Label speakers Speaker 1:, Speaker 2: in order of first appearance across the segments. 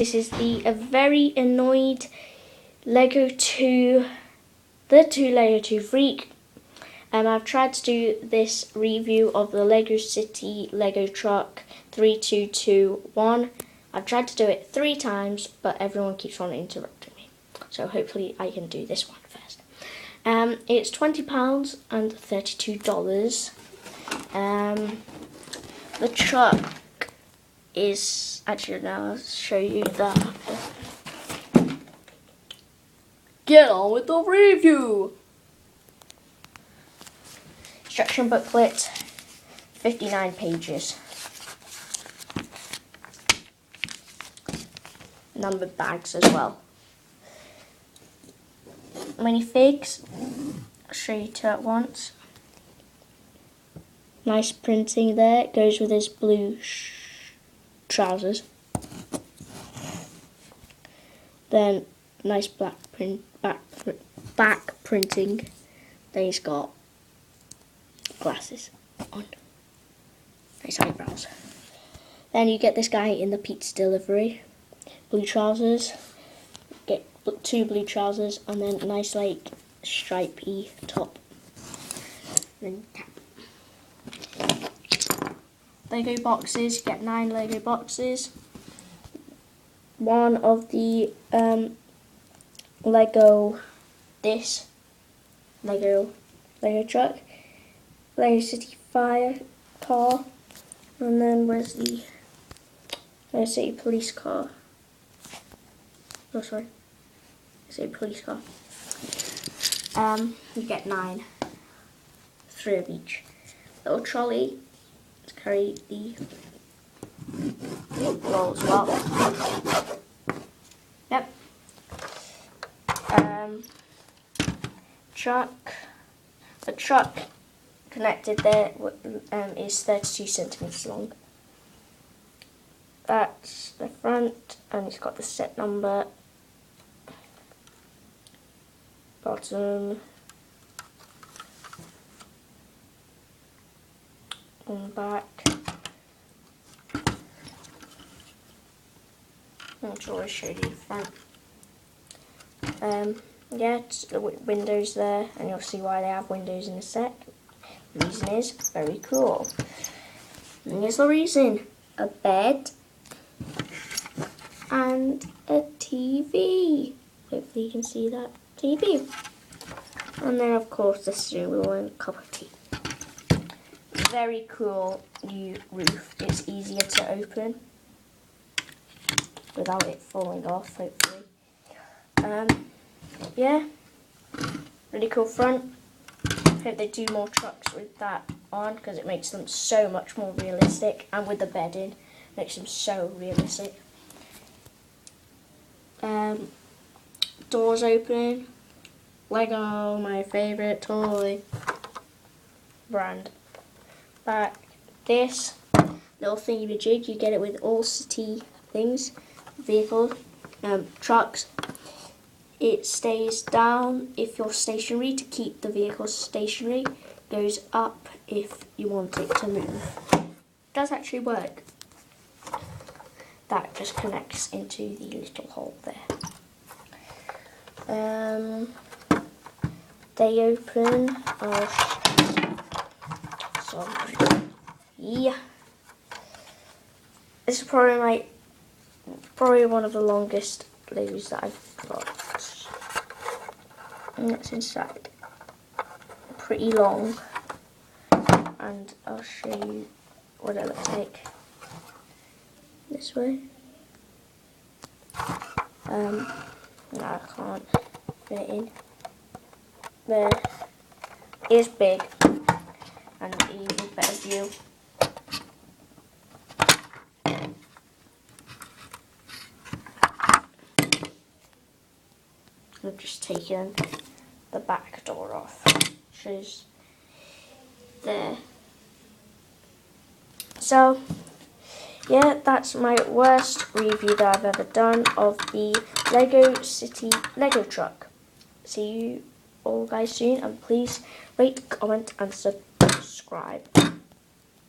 Speaker 1: This is the very annoyed Lego 2, Lego 2 Freak. I've tried to do this review of the Lego City Lego Truck 3221. I've tried to do it 3 times, but everyone keeps on interrupting me. So hopefully I can do this one first. It's £20 and $32. The truck is, actually now I'll show you that. Get on with the review! Instruction booklet, 59 pages. Numbered bags as well. Minifigs, I'll show you 2 at once. Nice printing there, it goes with his blue trousers. Then nice black print, back printing. Then he's got glasses on. Nice eyebrows. Then you get this guy in the pizza delivery. Blue trousers. Get 2 blue trousers and then a nice like stripy top. Then cap. Lego boxes. You get 9 Lego boxes. One of the Lego truck. Lego City Fire car, and then where's the Lego City police car? Oh, sorry, City police car. You get 9, 3 of each. Little trolley to carry the roll as well. Yep. The truck connected there is 32 centimeters long. That's the front, and it's got the set number. Bottom. On the back. I'm sure I showed you the front. Yeah, the windows there, and you'll see why they have windows in a sec. The reason is very cool. And here's the reason: a bed and a TV. Hopefully you can see that TV. And then of course the steering wheel and a cup of tea. Very cool new roof. It's easier to open without it falling off, hopefully. Yeah, really cool front. Hope they do more trucks with that on, because it makes them so much more realistic, and with the bedding makes them so realistic. Doors open. Lego, my favourite toy brand. Back this little thingy-majig, you get it with all city things, vehicles, trucks. It stays down if you're stationary to keep the vehicle stationary. Goes up if you want it to move. It does actually work. That just connects into the little hole there. They open. Yeah. This is probably one of the longest Legos that I've got. And it's inside. Pretty long. And I'll show you what it looks like this way. No, I can't fit it in. There. It's big and even better view. I've just taken the back door off, which is there. So yeah, that's my worst review that I've ever done of the Lego City Lego Truck. See you all guys soon, and please rate, comment and subscribe.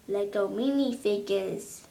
Speaker 1: Lego minifigures.